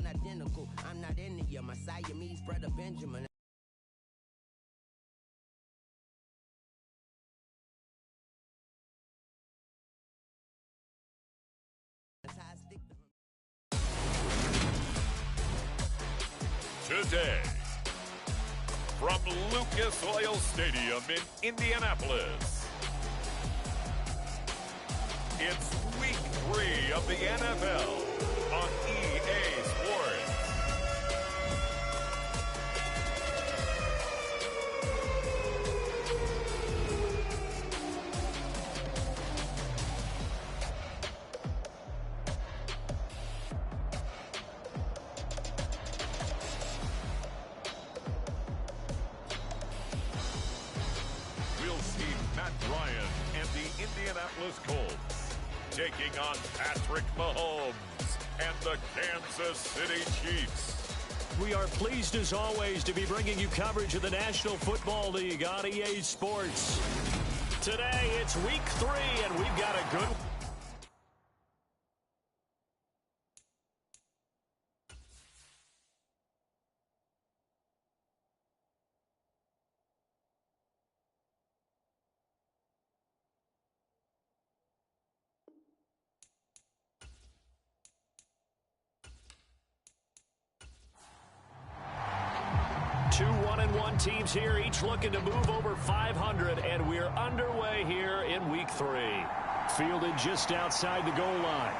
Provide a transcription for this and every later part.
sound identical. I'm not India, my Siamese brother Benjamin. Today, from Lucas Oil Stadium in Indianapolis, it's Week 3 of the NFL on EA Sports. We'll see Matt Ryan and the Indianapolis Colts taking on Patrick Mahomes and the Kansas City Chiefs. We are pleased as always to be bringing you coverage of the National Football League on EA Sports. Today it's Week 3 and we've got a good Two 1-1 teams here, each looking to move over 500, and we're underway here in Week 3. Fielded just outside the goal line.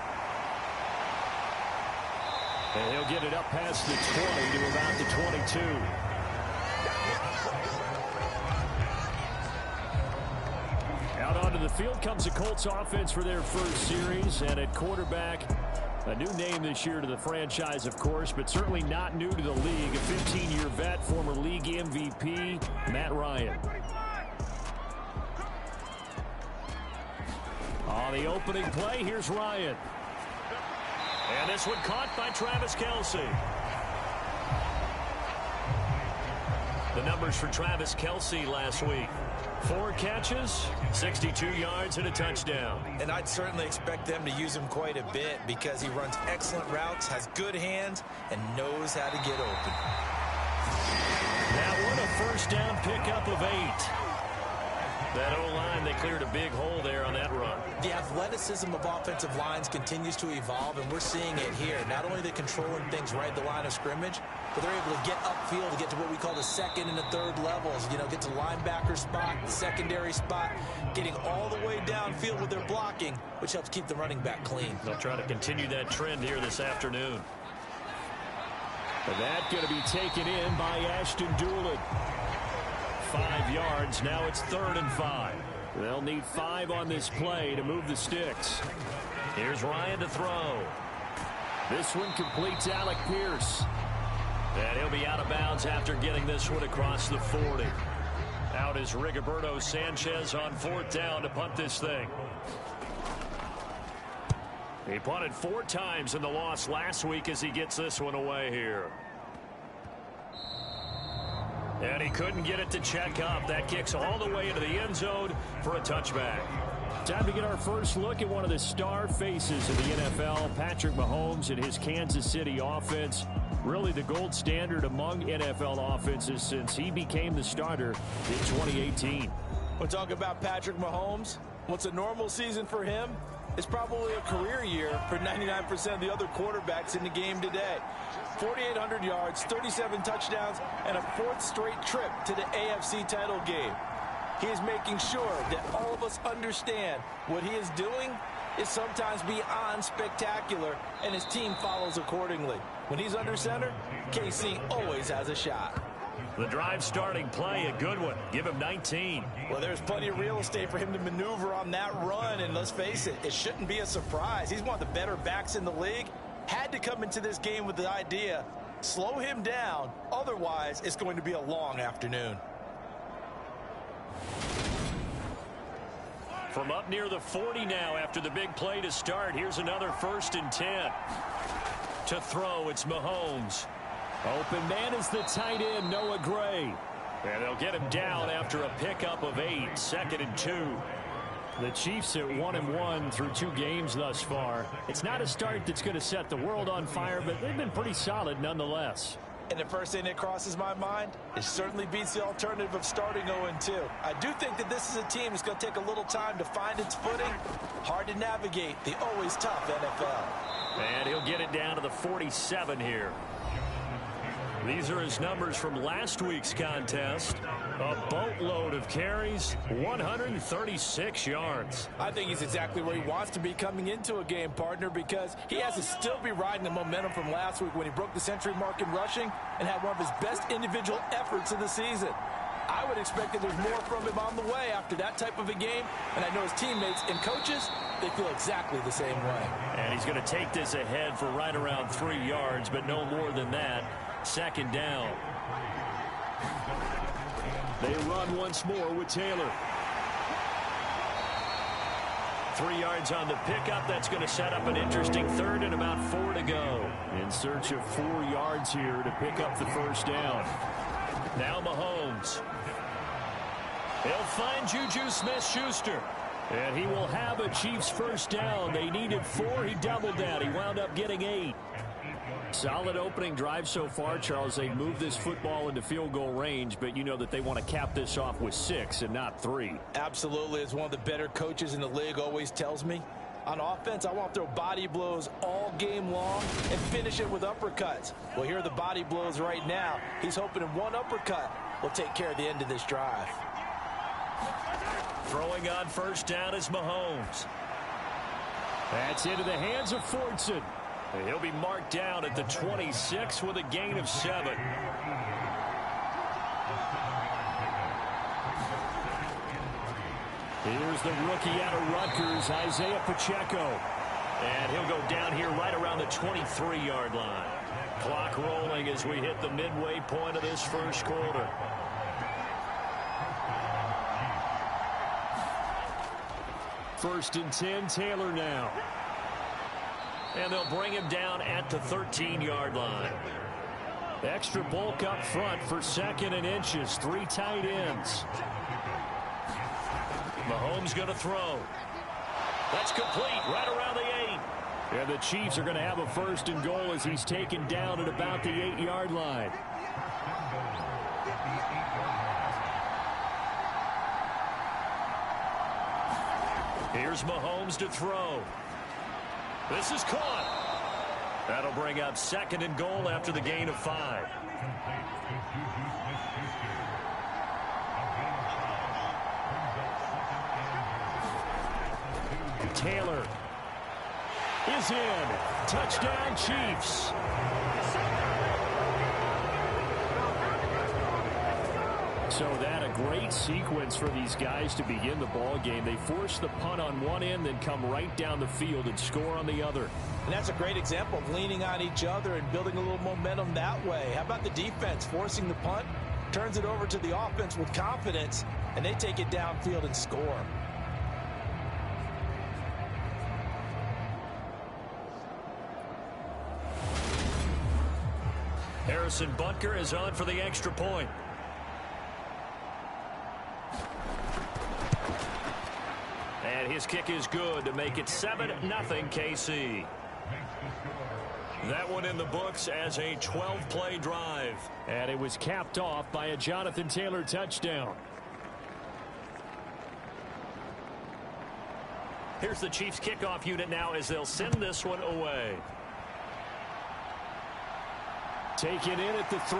And he'll get it up past the 20 to about the 22. Out onto the field comes the Colts offense for their first series, and at quarterback, a new name this year to the franchise, of course, but certainly not new to the league. A 15-year vet, former league MVP, Matt Ryan. On the opening play, here's Ryan. And this one caught by Travis Kelce. The numbers for Travis Kelce last week. 4 catches, 62 yards, and a touchdown. And I'd certainly expect them to use him quite a bit because he runs excellent routes, has good hands, and knows how to get open. That one a first down pickup of 8. That O-line, they cleared a big hole there on that run. The athleticism of offensive lines continues to evolve, and we're seeing it here. Not only are they controlling things right at the line of scrimmage, but they're able to get upfield to get to what we call the second and the third levels. You know, get to linebacker spot, the secondary spot, getting all the way downfield with their blocking, which helps keep the running back clean. They'll try to continue that trend here this afternoon. But that's going to be taken in by Ashton Dulin. 5 yards. Now it's 3rd and 5. They'll need 5 on this play to move the sticks. Here's Ryan to throw. This one completes Alec Pierce. And he'll be out of bounds after getting this one across the 40. Out is Rigoberto Sanchez on 4th down to punt this thing. He punted 4 times in the loss last week as he gets this one away here. And he couldn't get it to check up. That kicks all the way into the end zone for a touchback. Time to get our first look at one of the star faces of the NFL, Patrick Mahomes and his Kansas City offense. Really the gold standard among NFL offenses since he became the starter in 2018. We're talking about Patrick Mahomes. What's a normal season for him? It's probably a career year for 99% of the other quarterbacks in the game today. 4,800 yards, 37 touchdowns, and a 4th straight trip to the AFC title game. He is making sure that all of us understand what he is doing is sometimes beyond spectacular, and his team follows accordingly. When he's under center, KC always has a shot. The drive starting play, a good one. Give him 19. Well, there's plenty of real estate for him to maneuver on that run, and let's face it, it shouldn't be a surprise. He's one of the better backs in the league. Had to come into this game with the idea, slow him down, otherwise it's going to be a long afternoon. From up near the 40 now after the big play to start, here's another 1st and 10. To throw, it's Mahomes. Open man is the tight end, Noah Gray. And they'll get him down after a pickup of 8, 2nd and 2. The Chiefs at 1-1 through 2 games thus far. It's not a start that's going to set the world on fire, but they've been pretty solid nonetheless. And the first thing that crosses my mind, it certainly beats the alternative of starting 0-2. I do think that this is a team that's going to take a little time to find its footing. Hard to navigate the always tough NFL. And he'll get it down to the 47 here. These are his numbers from last week's contest. A boatload of carries, 136 yards. I think he's exactly where he wants to be coming into a game, partner, because he has to still be riding the momentum from last week when he broke the century mark in rushing and had one of his best individual efforts of the season. I would expect that there's more from him on the way after that type of a game, and I know his teammates and coaches, they feel exactly the same way. And he's going to take this ahead for right around 3 yards, but no more than that. Second down. They run once more with Taylor. 3 yards on the pickup. That's going to set up an interesting third and about 4 to go. In search of 4 yards here to pick up the first down. Now Mahomes. He'll find Juju Smith-Schuster. And he will have a Chiefs first down. They needed 4. He doubled that. He wound up getting 8. Solid opening drive so far, Charles. They moved this football into field goal range, but you know that they want to cap this off with 6 and not 3. Absolutely. As one of the better coaches in the league always tells me, on offense, I want to throw body blows all game long and finish it with uppercuts. Well, here are the body blows right now. He's hoping in one uppercut will take care of the end of this drive. Throwing on first down is Mahomes. That's into the hands of Fortson. He'll be marked down at the 26 with a gain of 7. Here's the rookie out of Rutgers, Isaiah Pacheco. And he'll go down here right around the 23-yard line. Clock rolling as we hit the midway point of this first quarter. First and 10, Taylor now. And they'll bring him down at the 13-yard line. Extra bulk up front for 2nd and inches. 3 tight ends. Mahomes going to throw. That's complete right around the 8. And the Chiefs are going to have a first and goal as he's taken down at about the 8-yard line. Here's Mahomes to throw. This is caught. That'll bring up 2nd and goal after the gain of 5. Taylor is in. Touchdown, Chiefs. So that a great sequence for these guys to begin the ball game. They force the punt on one end, then come right down the field and score on the other. And that's a great example of leaning on each other and building a little momentum that way. How about the defense forcing the punt, turns it over to the offense with confidence, and they take it downfield and score. Harrison Butker is on for the extra point. And his kick is good to make it 7-0 KC. That one in the books as a 12-play drive. And it was capped off by a Jonathan Taylor touchdown. Here's the Chiefs kickoff unit now as they'll send this one away. Taken in at the 3.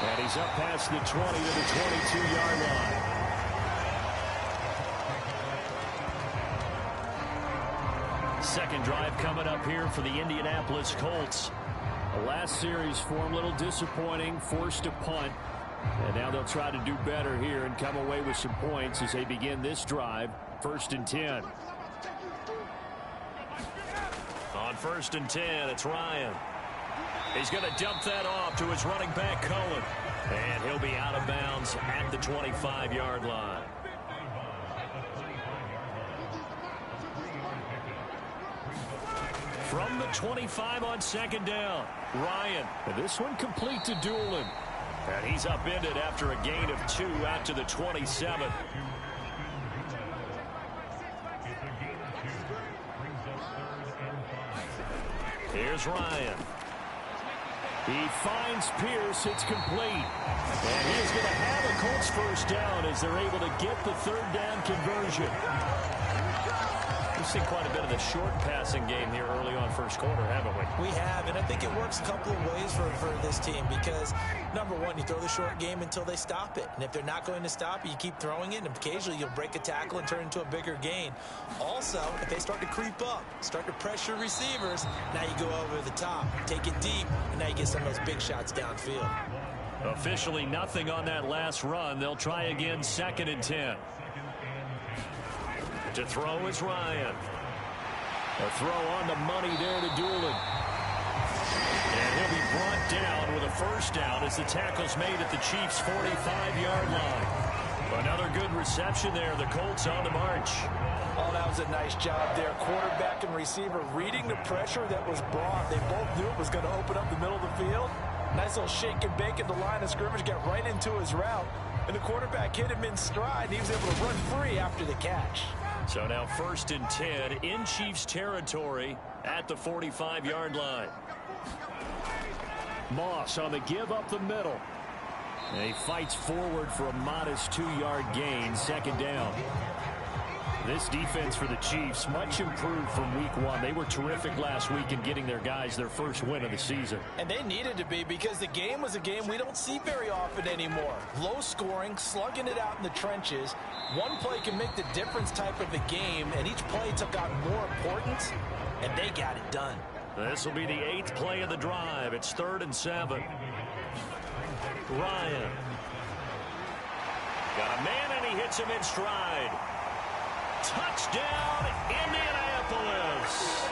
And he's up past the 20 to the 22-yard line. Second drive coming up here for the Indianapolis Colts. The last series for them, a little disappointing, forced a punt. And now they'll try to do better here and come away with some points as they begin this drive. 1st and 10. On 1st and 10, it's Ryan. He's going to dump that off to his running back, Cohen. And he'll be out of bounds at the 25-yard line. From the 25 on 2nd down, Ryan. And this one complete to Doolin. And he's upended after a gain of 2 out to the 27. Here's Ryan. He finds Pierce. It's complete. And he is going to have a Colts first down as they're able to get the third down conversion. We've seen quite a bit of the short passing game here early on first quarter, haven't we? We have, and I think it works a couple of ways for this team because, number one, you throw the short game until they stop it. And if they're not going to stop it, you keep throwing it, and occasionally you'll break a tackle and turn it into a bigger gain. Also, if they start to creep up, start to pressure receivers, now you go over the top, take it deep, and now you get some of those big shots downfield. Officially nothing on that last run. They'll try again, 2nd and 10. To throw is Ryan. A throw on the money there to Doolin. And he'll be brought down with a first down as the tackle's made at the Chiefs' 45-yard line. Another good reception there. The Colts on the march. Oh, that was a nice job there. Quarterback and receiver reading the pressure that was brought. They both knew it was going to open up the middle of the field. Nice little shake and bake at the line of scrimmage. Got right into his route. And the quarterback hit him in stride. And he was able to run free after the catch. So now 1st and 10 in Chiefs territory at the 45-yard line. Moss on the give up the middle. And he fights forward for a modest 2-yard gain, 2nd down. This defense for the Chiefs, much improved from week 1. They were terrific last week in getting their guys their first win of the season. And they needed to be because the game was a game we don't see very often anymore. Low scoring, slugging it out in the trenches. One play can make the difference type of a game, and each play took on more importance, and they got it done. This will be the 8th play of the drive. It's 3rd and 7. Ryan. Got a man, and he hits him in stride. Touchdown, Indianapolis.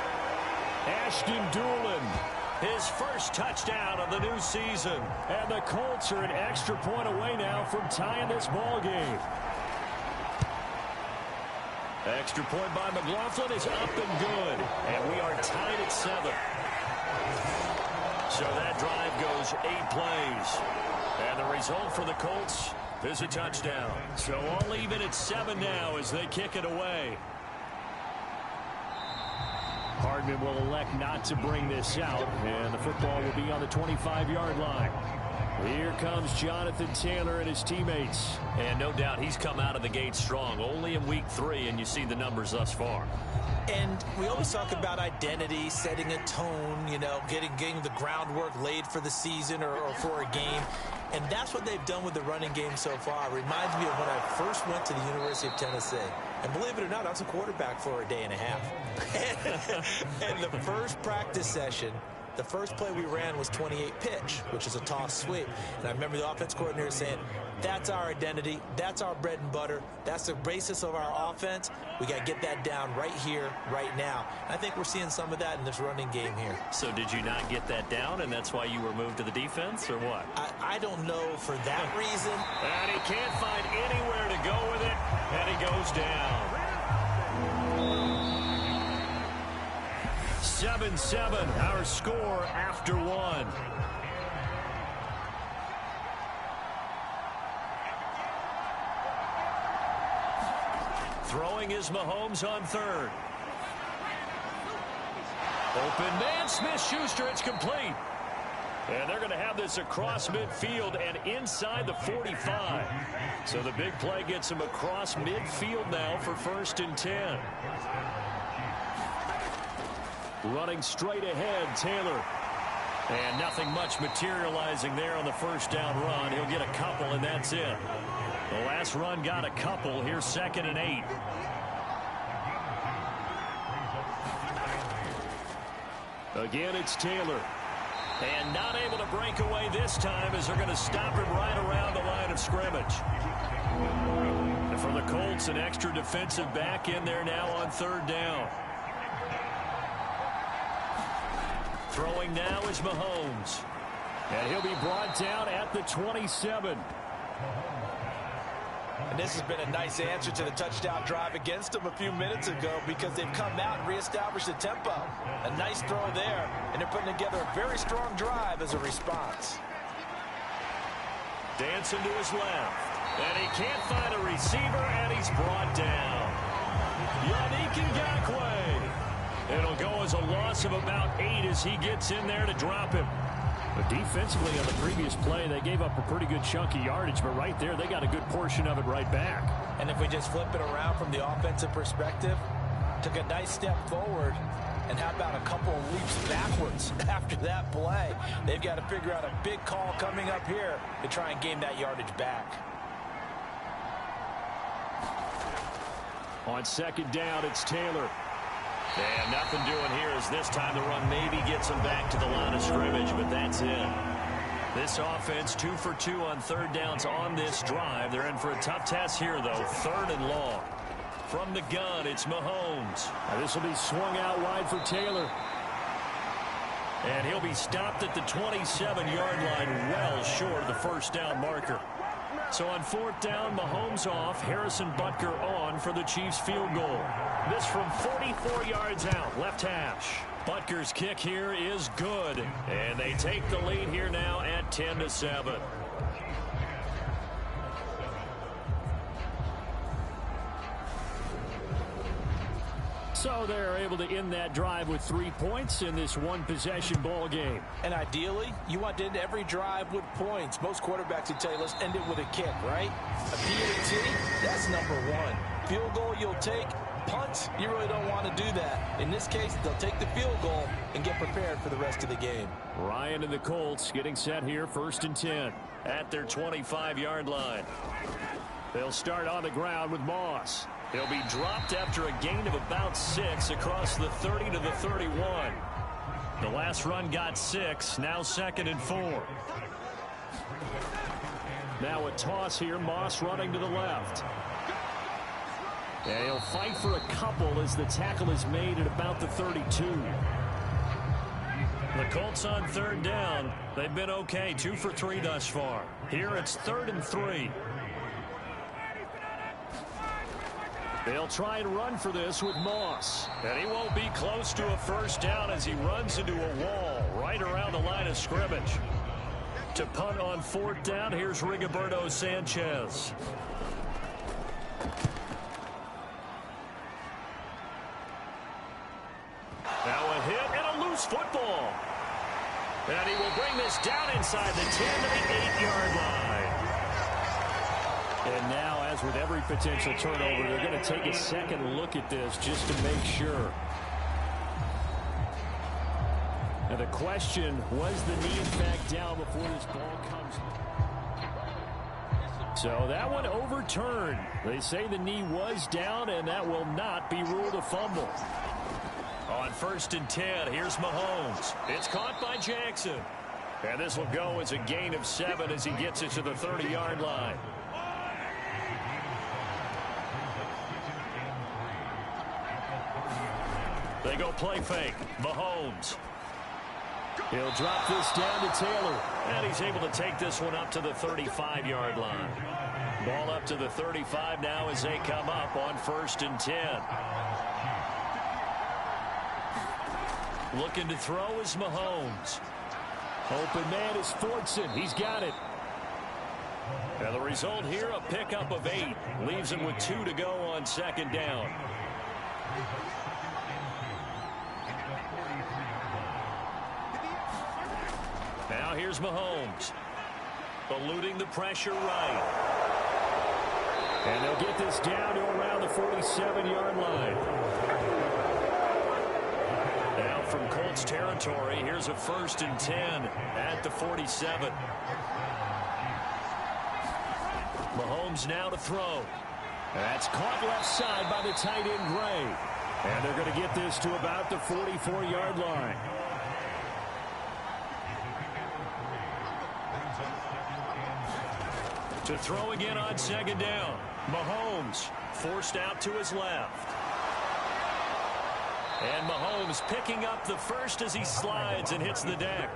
Ashton Doolin, his first touchdown of the new season. And the Colts are an extra point away now from tying this ball game. Extra point by McLaughlin is up and good. And we are tied at 7. So that drive goes 8 plays. And the result for the Colts is a touchdown. So all even at 7 now as they kick it away. Hardman will elect not to bring this out, and the football will be on the 25-yard line. Here comes Jonathan Taylor and his teammates. And no doubt he's come out of the gate strong. Only in week 3, and you see the numbers thus far. And we always talk about identity, setting a tone, you know, getting the groundwork laid for the season or for a game. And that's what they've done with the running game so far. It reminds me of when I first went to the University of Tennessee. And believe it or not, I was a quarterback for a day and a half. And the first practice session, the first play we ran was 28 pitch, which is a toss sweep. And I remember the offense coordinator saying, that's our identity. That's our bread and butter. That's the basis of our offense. We got to get that down right here, right now. I think we're seeing some of that in this running game here. So did you not get that down, and that's why you were moved to the defense, or what? I don't know for that reason. And he can't find anywhere to go with it, and he goes down. 7-7, our score after 1. Throwing is Mahomes on 3rd. Open man, Smith-Schuster, it's complete. And they're going to have this across midfield and inside the 45. So the big play gets him across midfield now for 1st and 10. Running straight ahead, Taylor. And nothing much materializing there on the first down run. He'll get a couple, and that's it. The last run got a couple. Here's 2nd and 8. Again, it's Taylor. And not able to break away this time as they're going to stop him right around the line of scrimmage. And for the Colts, an extra defensive back in there now on 3rd down. Throwing now is Mahomes. And he'll be brought down at the 27. And this has been a nice answer to the touchdown drive against them a few minutes ago because they've come out and reestablished the tempo. A nice throw there, and they're putting together a very strong drive as a response. Dancing to his left. And he can't find a receiver, and he's brought down. Yannick Ngakoue. It'll go as a loss of about 8 as he gets in there to drop him. But defensively on the previous play, they gave up a pretty good chunk of yardage, but right there, they got a good portion of it right back. And if we just flip it around from the offensive perspective, took a nice step forward, and how about a couple of leaps backwards after that play? They've got to figure out a big call coming up here to try and gain that yardage back. On second down, it's Taylor. And nothing doing here as this time the run maybe gets him back to the line of scrimmage, but that's it. This offense 2 for 2 on third downs on this drive. They're in for a tough test here, though. 3rd and long. From the gun, it's Mahomes. Now this will be swung out wide for Taylor. And he'll be stopped at the 27-yard line, well short of the first down marker. So on 4th down, Mahomes off, Harrison Butker on for the Chiefs field goal. This from 44 yards out, left hash. Butker's kick here is good. And they take the lead here now at 10-7. So they're able to end that drive with 3 points in this one-possession ball game. And ideally, you want to end every drive with points. Most quarterbacks would tell you, let's end it with a kick, right? A PAT, that's number 1. Field goal you'll take. Punts, you really don't want to do that. In this case, they'll take the field goal and get prepared for the rest of the game. Ryan and the Colts getting set here, 1st and 10 at their 25-yard line. They'll start on the ground with Moss. He'll be dropped after a gain of about 6 across the 30 to the 31. The last run got 6, now 2nd and 4. Now a toss here, Moss running to the left. And he'll fight for a couple as the tackle is made at about the 32. The Colts on 3rd down. They've been okay, 2 for 3 thus far. Here it's 3rd and 3. They'll try and run for this with Moss. And he won't be close to a first down as he runs into a wall right around the line of scrimmage. To punt on 4th down, here's Rigoberto Sanchez. Now a hit and a loose football. And he will bring this down inside the 10 to the 8-yard line. And now, as with every potential turnover, they're going to take a second look at this just to make sure. Now the question, was the knee in fact down before this ball comes? So that one overturned. They say the knee was down, and that will not be ruled a fumble. On 1st and 10, here's Mahomes. It's caught by Jackson. And this will go as a gain of 7 as he gets it to the 30-yard line. They go play fake. Mahomes. He'll drop this down to Taylor. And he's able to take this one up to the 35-yard line. Ball up to the 35 now as they come up on 1st and 10. Looking to throw is Mahomes. Open man is Fortson. He's got it. And the result here, a pickup of 8. Leaves him with 2 to go on 2nd down. Now here's Mahomes. Eluding the pressure right. And they'll get this down to around the 47-yard line. Now from Colts territory, here's a 1st and 10 at the 47. Mahomes now to throw. That's caught left side by the tight end Gray. And they're going to get this to about the 44-yard line. To throw again on 2nd down. Mahomes forced out to his left. And Mahomes picking up the first as he slides and hits the deck.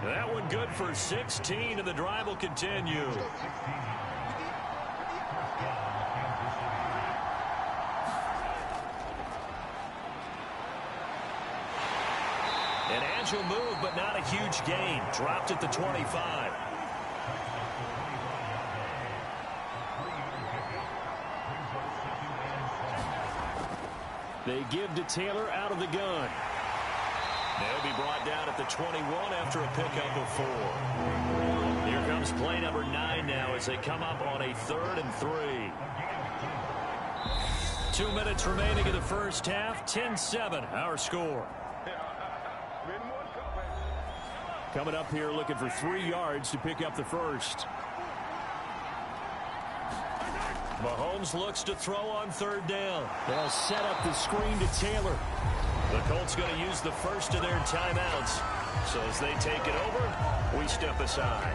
That one good for 16, and the drive will continue. An agile move, but not a huge gain. Dropped at the 25. They give to Taylor out of the gun. They'll be brought down at the 21 after a pickup of 4. Here comes play number 9 now as they come up on a 3rd and 3. 2 minutes remaining in the first half. 10-7 our score. Coming up here looking for 3 yards to pick up the first. Mahomes looks to throw on 3rd down. They'll set up the screen to Taylor. The Colts going to use the first of their timeouts. So as they take it over, we step aside.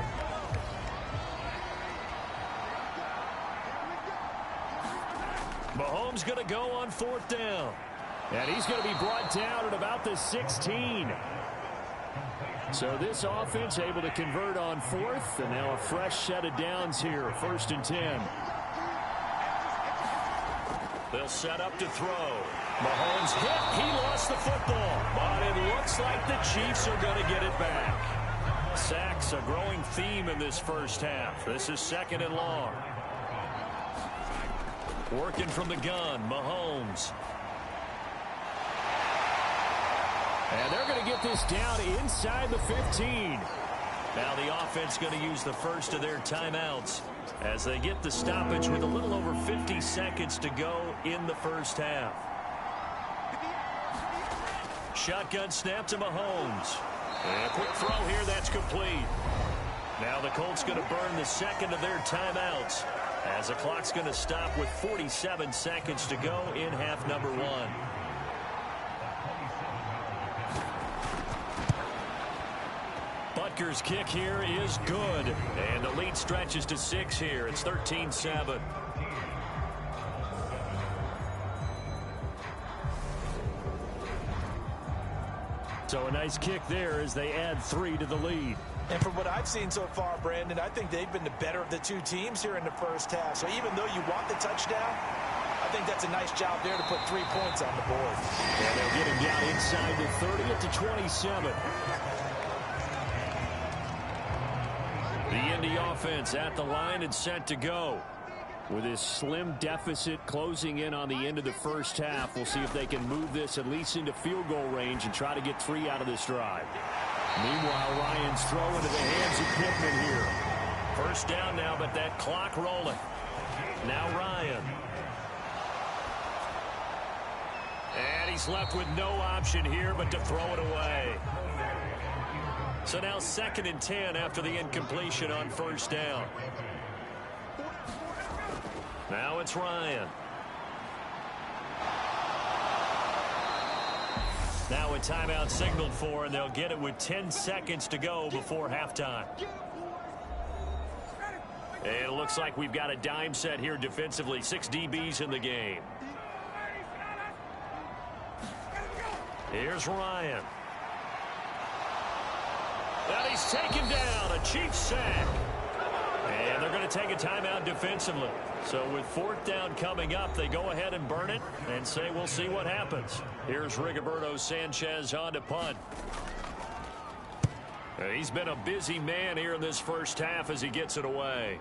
Mahomes going to go on 4th down. And he's going to be brought down at about the 16. So this offense able to convert on 4th. And now a fresh set of downs here. 1st and 10. They'll set up to throw. Mahomes hit. He lost the football. But it looks like the Chiefs are going to get it back. Sacks a growing theme in this first half. This is 2nd and long. Working from the gun, Mahomes. And they're going to get this down inside the 15. Now the offense going to use the first of their timeouts as they get the stoppage with a little over 50 seconds to go in the first half. Shotgun snap to Mahomes. And a quick throw here, that's complete. Now the Colts going to burn the second of their timeouts as the clock's going to stop with 47 seconds to go in half number 1. Butker's kick here is good. And the lead stretches to 6 here. It's 13-7. So a nice kick there as they add 3 to the lead. And from what I've seen so far, Brandon, I think they've been the better of the 2 teams here in the first half. So even though you want the touchdown, I think that's a nice job there to put 3 points on the board. And they'll get him down inside the 30 at the 27. The Indy offense at the line and set to go. With this slim deficit closing in on the end of the first half, we'll see if they can move this at least into field goal range and try to get 3 out of this drive. Meanwhile, Ryan's throw into the hands of Pittman here. First down now, but that clock rolling. Now Ryan. And he's left with no option here but to throw it away. So now 2nd and 10 after the incompletion on first down. Now it's Ryan. Now a timeout signaled for, and they'll get it with 10 seconds to go before halftime. And it looks like we've got a dime set here defensively. 6 DBs in the game. Here's Ryan. And he's taken down. A Chiefs sack. And they're going to take a timeout defensively. So with 4th down coming up, they go ahead and burn it and say we'll see what happens. Here's Rigoberto Sanchez on to punt. And he's been a busy man here in this first half as he gets it away.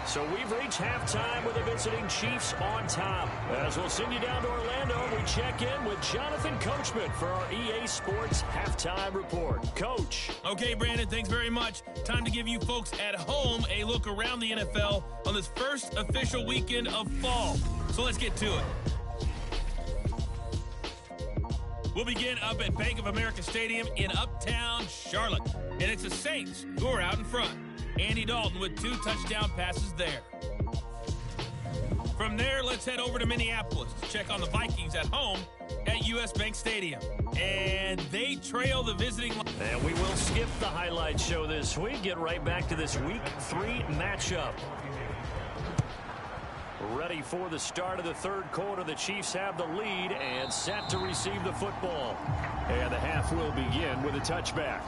So we've reached halftime with the visiting Chiefs on top. As we'll send you down to Orlando, we check in with Jonathan Coachman for our EA Sports Halftime Report. Coach. Okay, Brandon, thanks very much. Time to give you folks at home a look around the NFL on this first official weekend of fall. So let's get to it. We'll begin up at Bank of America Stadium in Uptown Charlotte. And it's the Saints who are out in front. Andy Dalton with 2 touchdown passes there. From there, let's head over to Minneapolis to check on the Vikings at home at US Bank Stadium. And they trail the visiting. And we will skip the highlight show this week. Get right back to this Week 3 matchup. Ready for the start of the 3rd quarter. The Chiefs have the lead and set to receive the football. And the half will begin with a touchback.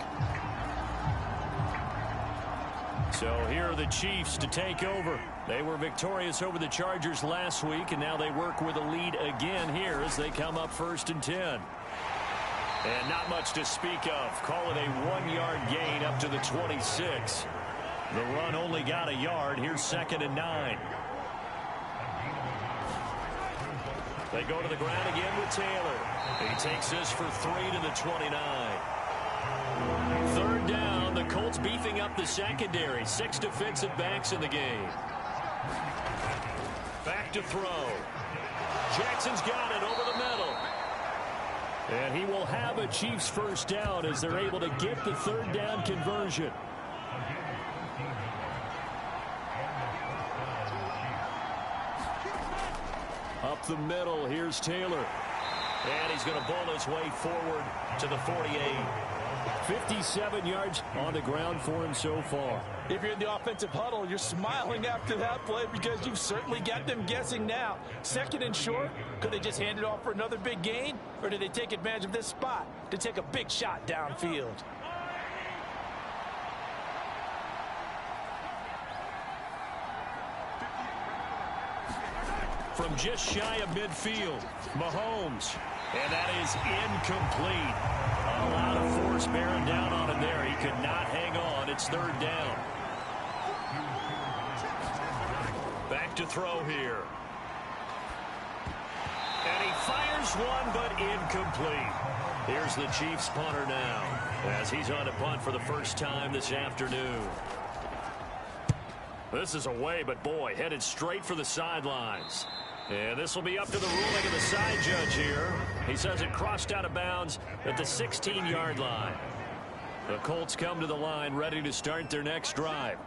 So here are the Chiefs to take over. They were victorious over the Chargers last week, and now they work with a lead again here as they come up 1st and 10. And not much to speak of. Call it a 1-yard gain up to the 26. The run only got a yard. Here's 2nd and 9. They go to the ground again with Taylor. He takes this for 3 to the 29. 3rd down. The Colts beefing up the secondary. 6 defensive backs in the game. Back to throw. Jackson's got it over the middle. And he will have a Chiefs first down as they're able to get the 3rd down conversion. Up the middle, here's Taylor. And he's going to bowl his way forward to the 48. 57 yards on the ground for him so far. If you're in the offensive huddle, you're smiling after that play because you've certainly got them guessing now. 2nd and short, could they just hand it off for another big gain? Or did they take advantage of this spot to take a big shot downfield? From just shy of midfield, Mahomes. And that is incomplete. A lot of force bearing down on him there. He could not hang on. It's 3rd down. Back to throw here. And he fires one, but incomplete. Here's the Chiefs punter now as he's on a punt for the first time this afternoon. This is away, but boy, headed straight for the sidelines. And this will be up to the ruling of the side judge here. He says it crossed out of bounds at the 16-yard line. The Colts come to the line ready to start their next drive.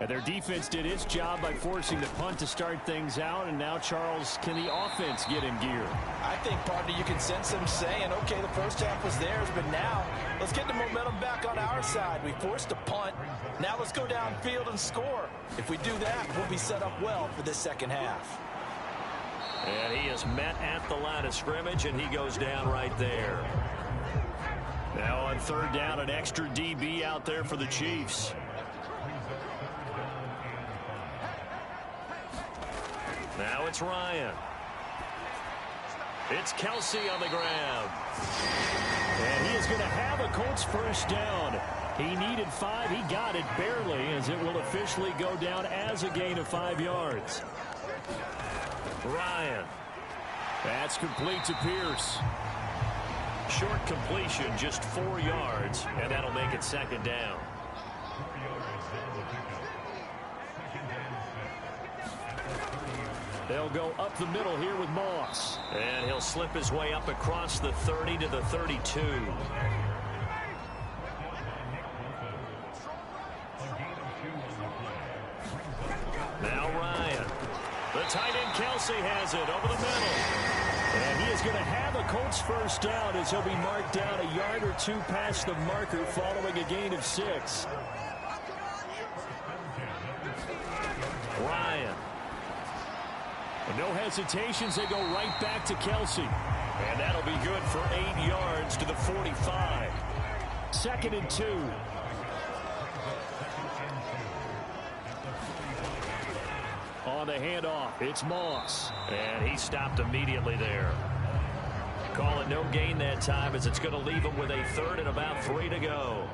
And their defense did its job by forcing the punt to start things out. And now, Charles, can the offense get in gear? I think, partner, you can sense them saying, okay, the first half was theirs, but now let's get the momentum back on our side. We forced a punt. Now let's go downfield and score. If we do that, we'll be set up well for the second half. And he is met at the line of scrimmage, and he goes down right there. Now on 3rd down, an extra DB out there for the Chiefs. Now it's Ryan. It's Kelsey on the ground. And he is going to have a Colts first down. He needed 5. He got it barely, as it will officially go down as a gain of 5 yards. Ryan. That's complete to Pierce. Short completion, just 4 yards, and that'll make it 2nd down. They'll go up the middle here with Moss. And he'll slip his way up across the 30 to the 32. Now Ryan. The tight end Kelsey has it over the middle. And he is going to have a Colts first down as he'll be marked down a yard or 2 past the marker following a gain of 6. Ryan. And no hesitations, they go right back to Kelsey. And that'll be good for 8 yards to the 45. 2nd and 2. On the handoff, it's Moss. And he stopped immediately there. Call it no gain that time as it's going to leave him with a 3rd and about 3 to go.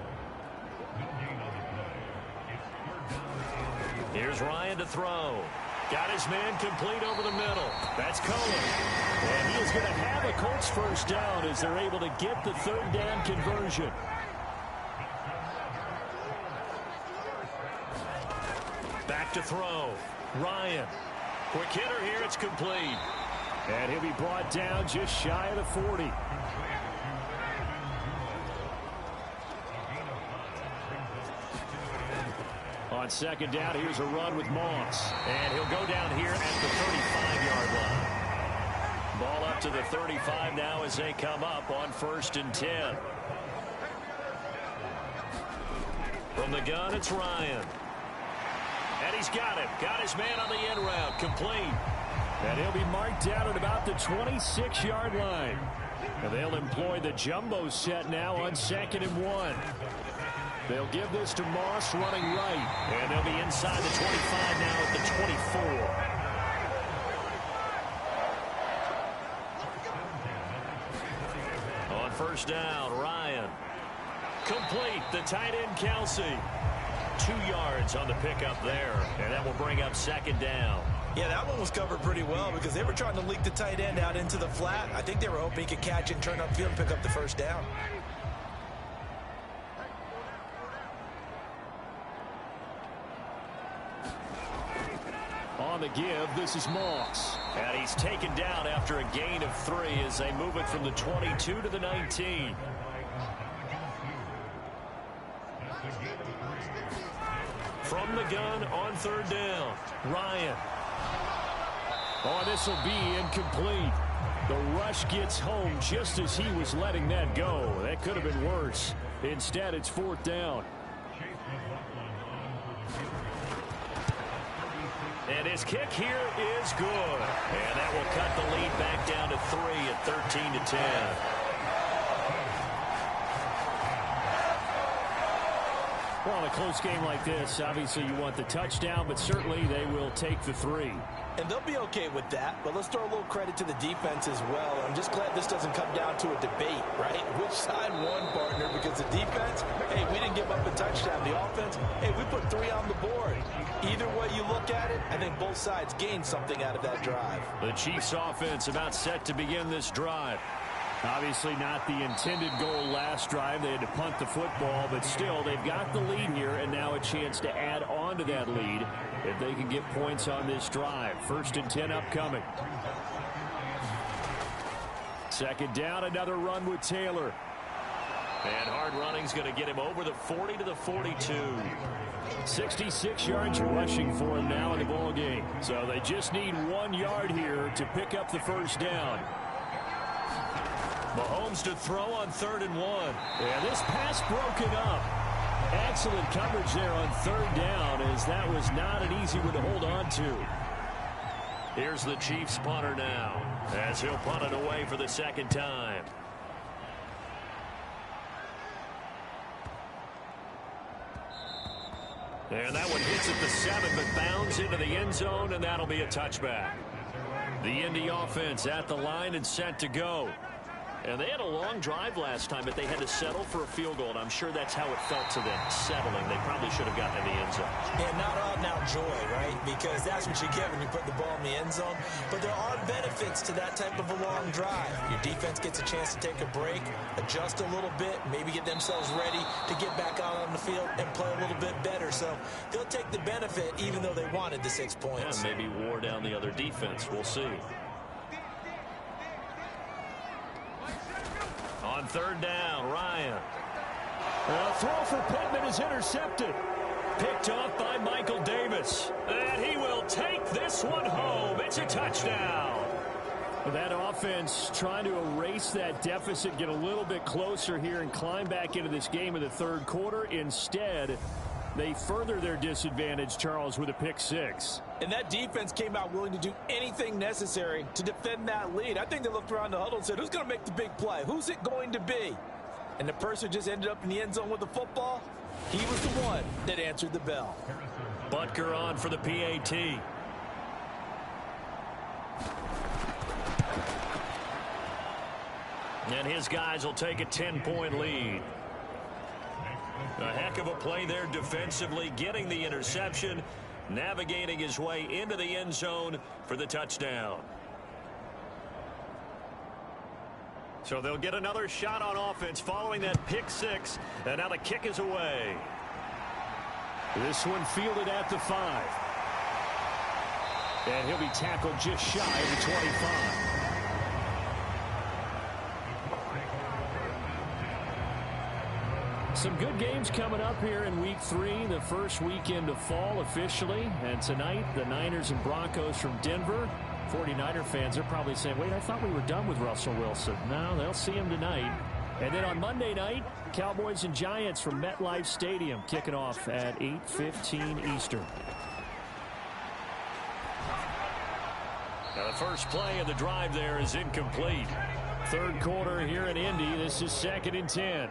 Here's Ryan to throw. Got his man complete over the middle. That's Cohen. And he is going to have a Colts first down as they're able to get the 3rd down conversion. Back to throw. Ryan. Quick hitter here. It's complete. And he'll be brought down just shy of the 40. On 2nd down, here's a run with Moss. And he'll go down here at the 35-yard line. Ball up to the 35 now as they come up on 1st and 10. From the gun, it's Ryan. And he's got him. Got his man on the end route. Complete. And he'll be marked down at about the 26-yard line. And they'll employ the jumbo set now on 2nd and 1. They'll give this to Moss running right. And they'll be inside the 25 now at the 24. On 1st down, Ryan. Complete. The tight end, Kelsey. 2 yards on the pickup there, and that will bring up second down. Yeah, that one was covered pretty well because they were trying to leak the tight end out into the flat. I think they were hoping he could catch it and turn upfield and pick up the first down. On the give, this is Moss. And he's taken down after a gain of 3 as they move it from the 22 to the 19. From the gun on third down, Ryan. Oh, this will be incomplete. The rush gets home just as he was letting that go. That could have been worse. Instead, it's fourth down. And his kick here is good. And that will cut the lead back down to 3 at 13-10. Well, in a close game like this, obviously you want the touchdown, but certainly they will take the 3. And they'll be okay with that, but let's throw a little credit to the defense as well. I'm just glad this doesn't come down to a debate, right? Which side won, partner? Because the defense, hey, we didn't give up a touchdown. The offense, hey, we put 3 on the board. Either way you look at it, I think both sides gained something out of that drive. The Chiefs offense about set to begin this drive. Obviously not the intended goal last drive. They had to punt the football, but still they've got the lead here and now a chance to add on to that lead if they can get points on this drive. 1st and 10 upcoming. Second down, another run with Taylor. And hard running's going to get him over the 40 to the 42. 66 yards rushing for him now in the ball game. So they just need 1 yard here to pick up the first down. Mahomes to throw on 3rd and 1. And this pass broken up. Excellent coverage there on 3rd down, as that was not an easy one to hold on to. Here's the Chiefs punter now, as he'll punt it away for the 2nd time. And that one hits at the 7, but bounds into the end zone, and that'll be a touchback. The Indy offense at the line and set to go. And they had a long drive last time, but they had to settle for a field goal, and I'm sure that's how it felt to them, settling. They probably should have gotten in the end zone. Yeah, not all now joy, right? Because that's what you get when you put the ball in the end zone. But there are benefits to that type of a long drive. Your defense gets a chance to take a break, adjust a little bit, maybe get themselves ready to get back out on the field and play a little bit better. So they'll take the benefit even though they wanted the 6 points. Yeah, maybe wore down the other defense. We'll see. On 3rd down, Ryan. A throw for Pittman is intercepted. Picked off by Michael Davis. And he will take this one home. It's a touchdown. That offense trying to erase that deficit, get a little bit closer here and climb back into this game in the 3rd quarter. Instead, they further their disadvantage, Charles, with a pick 6. And that defense came out willing to do anything necessary to defend that lead. I think they looked around the huddle and said, who's going to make the big play? Who's it going to be? And the person just ended up in the end zone with the football. He was the one that answered the bell. Butker on for the PAT. And his guys will take a 10-point lead. A heck of a play there defensively, getting the interception, navigating his way into the end zone for the touchdown. So they'll get another shot on offense following that pick 6, and now the kick is away. This one fielded at the 5. And he'll be tackled just shy of the 25. Some good games coming up here in Week 3, the first weekend of fall officially. And tonight, the Niners and Broncos from Denver. 49er fans are probably saying, wait, I thought we were done with Russell Wilson. No, they'll see him tonight. And then on Monday night, Cowboys and Giants from MetLife Stadium kicking off at 8:15 Eastern. Now the first play of the drive there is incomplete. 3rd quarter here in Indy. This is 2nd and 10.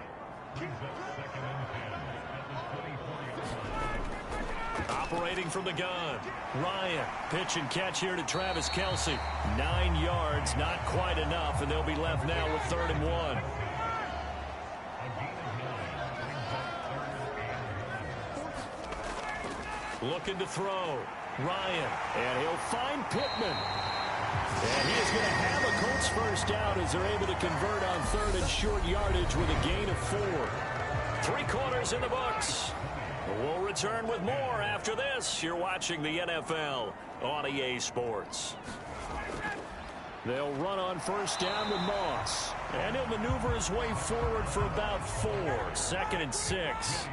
Operating from the gun, Ryan. Pitch and catch here to Travis Kelce. 9 yards, not quite enough, and they'll be left now with 3rd and 1. Looking to throw. Ryan. And he'll find Pittman. And he is going to have a Colts first down as they're able to convert on third and short yardage with a gain of 4. 3 quarters in the books. We'll return with more after this. You're watching the NFL on EA Sports. They'll run on first down with Moss. And he'll maneuver his way forward for about 4. 2nd and 6.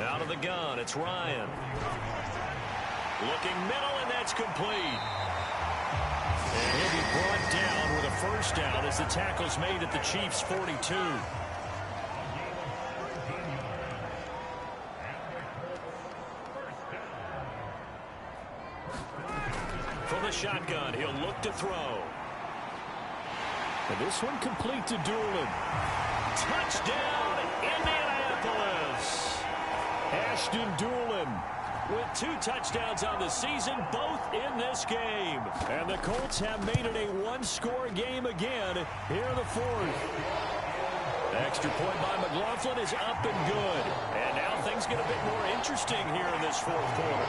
Out of the gun, it's Ryan. Looking middle, and that's complete. And he'll be brought down with a first down as the tackle's made at the Chiefs' 42. From the shotgun, he'll look to throw. And this one complete to Doolin. Touchdown, Indianapolis! Ashton Doolin with 2 touchdowns on the season, both in this game. And the Colts have made it a 1-score game again here in the 4th. Extra point by McLaughlin is up and good. And now things get a bit more interesting here in this 4th quarter.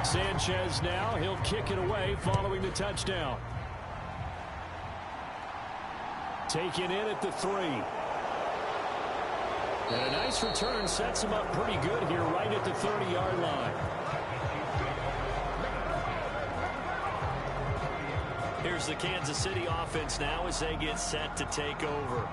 Sanchez now, he'll kick it away following the touchdown. Taken in at the 3. And a nice return sets him up pretty good here right at the 30-yard line. Here's the Kansas City offense now as they get set to take over.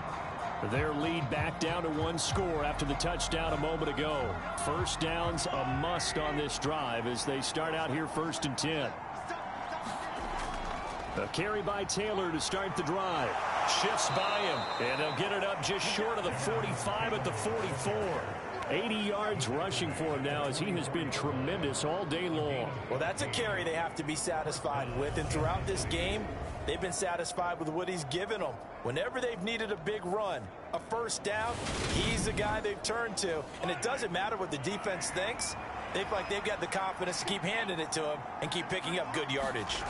Their lead back down to 1 score after the touchdown a moment ago. First down's a must on this drive as they start out here 1st and 10. A carry by Taylor to start the drive. Shifts by him, and they'll get it up just short of the 45 at the 44. 80 yards rushing for him now as he has been tremendous all day long. Well, that's a carry they have to be satisfied with, and throughout this game, they've been satisfied with what he's given them. Whenever they've needed a big run, a first down, he's the guy they've turned to. And it doesn't matter what the defense thinks. They feel like they've got the confidence to keep handing it to him and keep picking up good yardage.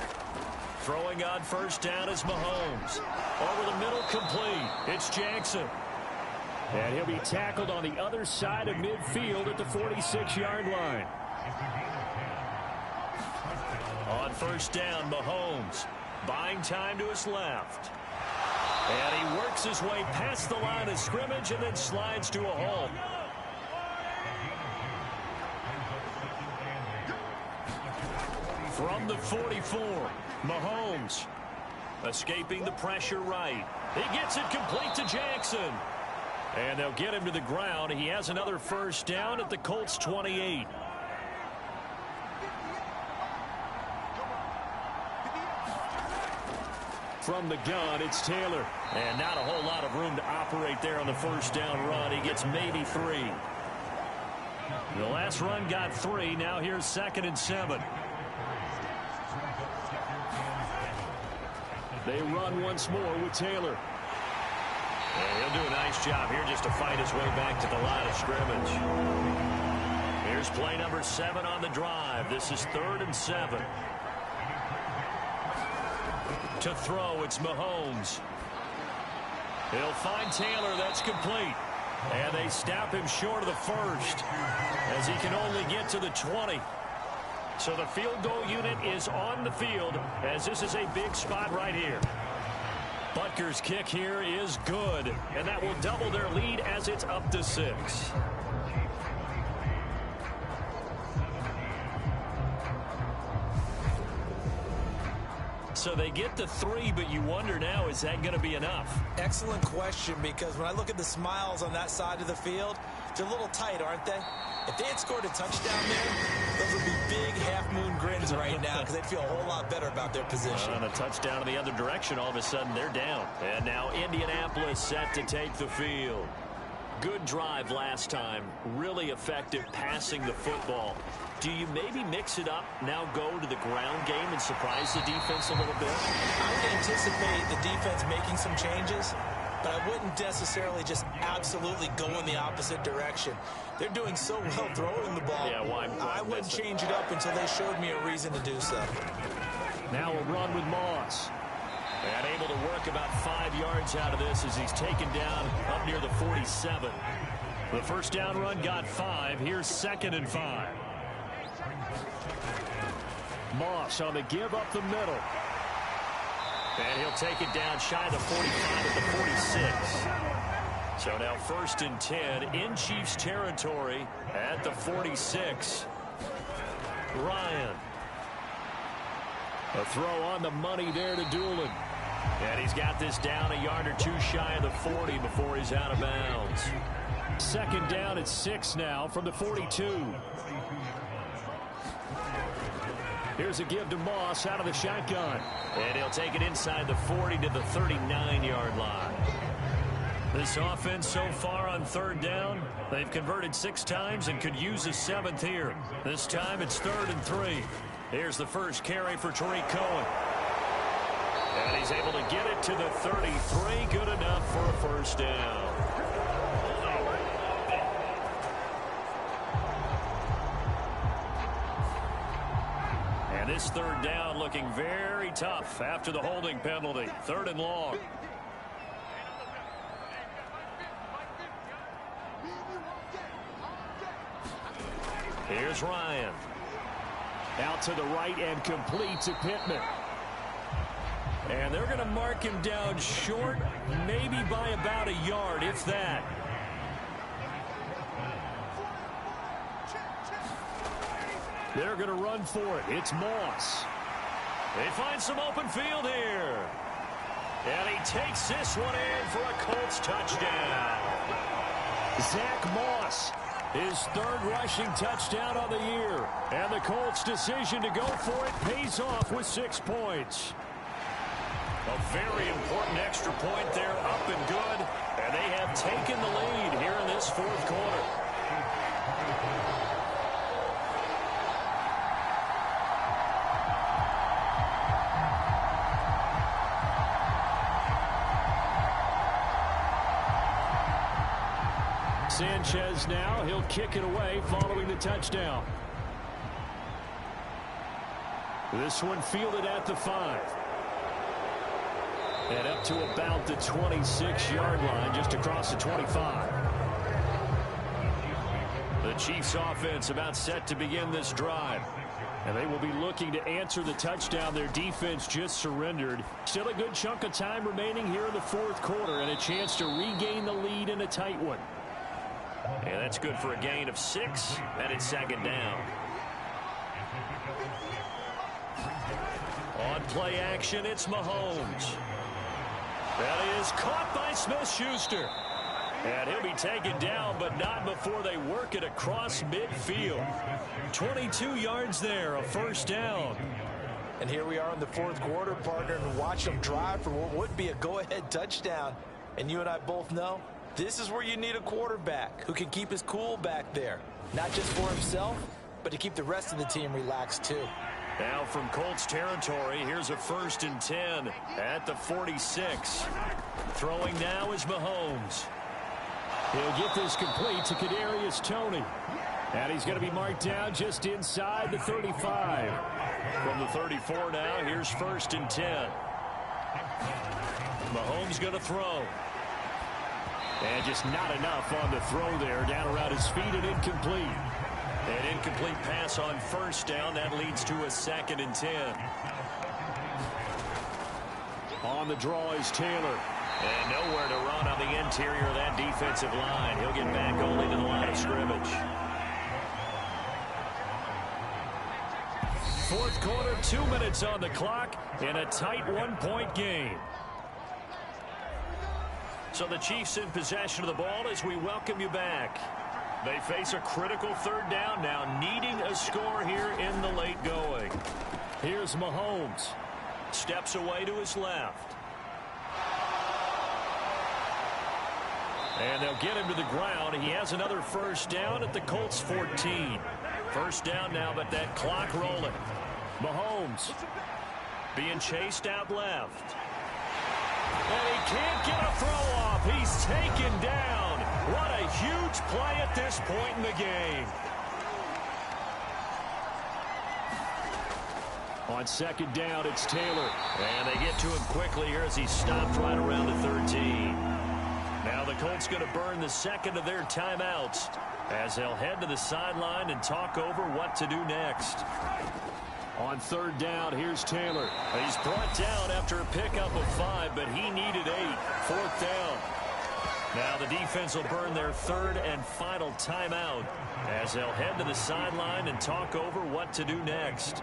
Throwing on first down is Mahomes. Over the middle, complete. It's Jackson. And he'll be tackled on the other side of midfield at the 46-yard line. On first down, Mahomes buying time to his left. And he works his way past the line of scrimmage and then slides to a halt. From the 44, Mahomes escaping the pressure right. He gets it complete to Jackson. And they'll get him to the ground. He has another first down at the Colts 28. From the gun, it's Taylor. And not a whole lot of room to operate there on the first down run. He gets maybe 3. The last run got 3. Now here's 2nd and 7. They run once more with Taylor. And he'll do a nice job here just to fight his way back to the line of scrimmage. Here's play number 7 on the drive. This is 3rd and 7. To throw, it's Mahomes. He'll find Taylor. That's complete. And they stop him short of the first as he can only get to the 20. So the field goal unit is on the field as this is a big spot right here. Butker's kick here is good, and that will double their lead as it's up to 6. So they get the 3, but you wonder now, is that going to be enough? Excellent question, because when I look at the smiles on that side of the field, they're a little tight, aren't they? If they had scored a touchdown there, those would be big half-moon grins right now because they'd feel a whole lot better about their position. On a touchdown in the other direction, all of a sudden they're down. And now Indianapolis set to take the field. Good drive last time. Really effective passing the football. Do you maybe mix it up, now go to the ground game and surprise the defense a little bit? I would anticipate the defense making some changes, but I wouldn't necessarily just absolutely go in the opposite direction. They're doing so well throwing the ball. Yeah, why I wouldn't change it up until they showed me a reason to do so. Now a run with Moss. And able to work about 5 yards out of this as he's taken down up near the 47. The first down run got 5. Here's 2nd and 5. Moss on the give up the middle. And he'll take it down shy of the 45 at the 46. So now 1st and 10 in Chiefs territory at the 46. Ryan. A throw on the money there to Doolin. And he's got this down a yard or 2 shy of the 40 before he's out of bounds. 2nd down at 6 now from the 42. Here's a give to Moss out of the shotgun. And he'll take it inside the 40 to the 39-yard line. This offense so far on 3rd down, they've converted 6 times and could use a 7th here. This time it's 3rd and 3. Here's the first carry for Tariq Cohen. And he's able to get it to the 33. Good enough for a first down. And this 3rd down looking very tough after the holding penalty. 3rd and long. Here's Ryan. Out to the right and complete to Pittman. And they're going to mark him down short, maybe by about a yard, if that. They're going to run for it. It's Moss. They find some open field here. And he takes this one in for a Colts touchdown. Zach Moss, his 3rd rushing touchdown on the year. And the Colts' decision to go for it pays off with 6 points. A very important extra point there, up and good. And they have taken the lead here in this 4th quarter. Sanchez now, he'll kick it away following the touchdown. This one fielded at the 5. And up to about the 26-yard line, just across the 25. The Chiefs offense about set to begin this drive. And they will be looking to answer the touchdown their defense just surrendered. Still a good chunk of time remaining here in the 4th quarter and a chance to regain the lead in a tight one. And that's good for a gain of 6, and it's 2nd down. On play action, it's Mahomes. That is caught by Smith-Schuster. And he'll be taken down, but not before they work it across midfield. 22 yards there, a first down. And here we are in the 4th quarter, partner, and watch them drive for what would be a go-ahead touchdown. And you and I both know this is where you need a quarterback who can keep his cool back there. Not just for himself, but to keep the rest of the team relaxed too. Now from Colts territory, here's a 1st and 10 at the 46. Throwing now is Mahomes. He'll get this complete to Kadarius Toney. And he's going to be marked down just inside the 35. From the 34 now, here's 1st and 10. Mahomes going to throw. And just not enough on the throw there. Down around his feet and incomplete. An incomplete pass on 1st down. That leads to a 2nd and 10. On the draw is Taylor. And nowhere to run on the interior of that defensive line. He'll get back only to the line of scrimmage. 4th quarter, 2 minutes on the clock in a tight 1-point game. So the Chiefs in possession of the ball as we welcome you back. They face a critical 3rd down now, needing a score here in the late going. Here's Mahomes. Steps away to his left. And they'll get him to the ground. He has another first down at the Colts 14. First down now, but that clock rolling. Mahomes being chased out left. And he can't get a throw off. He's taken down. What a huge play at this point in the game. On second down, it's Taylor. And they get to him quickly here as he stopped right around the 13. Now the Colts going to burn the second of their timeouts as they'll head to the sideline and talk over what to do next. On third down, here's Taylor. He's brought down after a pickup of 5, but he needed 8. Fourth down. Now the defense will burn their third and final timeout as they'll head to the sideline and talk over what to do next.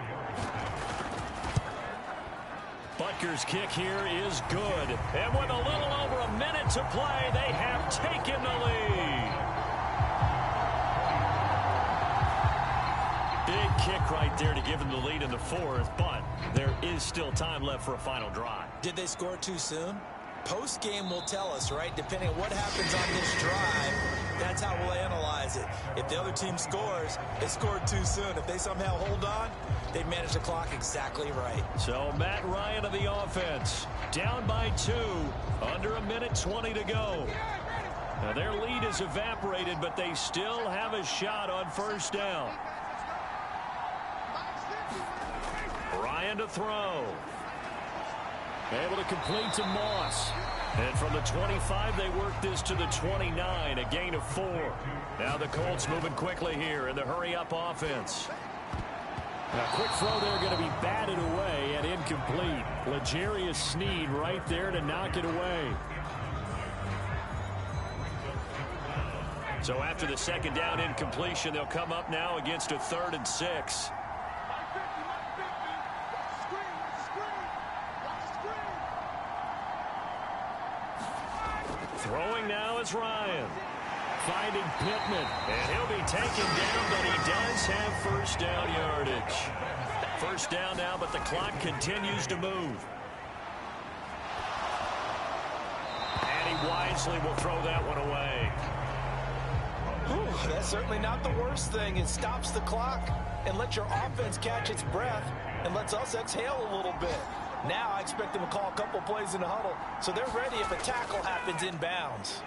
Butker's kick here is good. And with a little over a minute to play, they have taken the lead. Big kick right there to give them the lead in the fourth, but there is still time left for a final drive. Did they score too soon? Post-game will tell us, right? Depending on what happens on this drive, that's how we'll analyze it. If the other team scores, they scored too soon. If they somehow hold on, they've managed the clock exactly right. So Matt Ryan of the offense, down by 2, under a minute 20 to go. Now their lead is evaporated, but they still have a shot on first down. Ryan to throw. Able to complete to Moss. And from the 25, they work this to the 29, a gain of 4. Now the Colts moving quickly here in the hurry-up offense. A quick throw there going to be batted away and incomplete. L'Jarius Sneed right there to knock it away. So after the second down incompletion, they'll come up now against a 3rd and 6. Throwing now is Ryan. Finding Pittman. And he'll be taken down, but he does have first down yardage. First down now, but the clock continues to move. And he wisely will throw that one away. Whew, that's certainly not the worst thing. It stops the clock and lets your offense catch its breath and lets us exhale a little bit. Now I expect them to call a couple plays in the huddle, so they're ready if a tackle happens inbounds.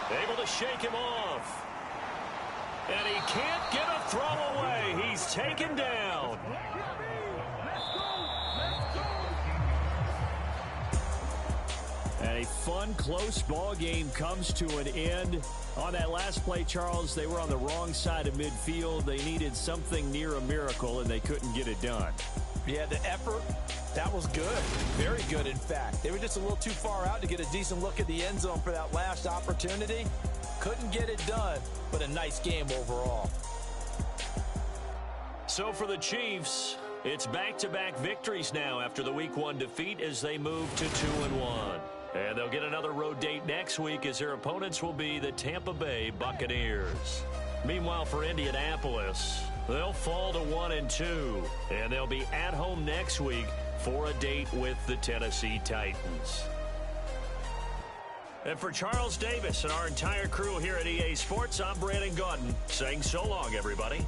Able to shake him off. And he can't get a throw away. He's taken down. And a fun, close ball game comes to an end. On that last play, Charles, they were on the wrong side of midfield. They needed something near a miracle, and they couldn't get it done. Yeah, the effort, that was good. Very good, in fact. They were just a little too far out to get a decent look at the end zone for that last opportunity. Couldn't get it done, but a nice game overall. So for the Chiefs, it's back-to-back victories now after the Week 1 defeat as they move to 2-1. And they'll get another road date next week as their opponents will be the Tampa Bay Buccaneers. Meanwhile, for Indianapolis, they'll fall to 1-2, and they'll be at home next week for a date with the Tennessee Titans. And for Charles Davis and our entire crew here at EA Sports, I'm Brandon Gaudin saying so long, everybody.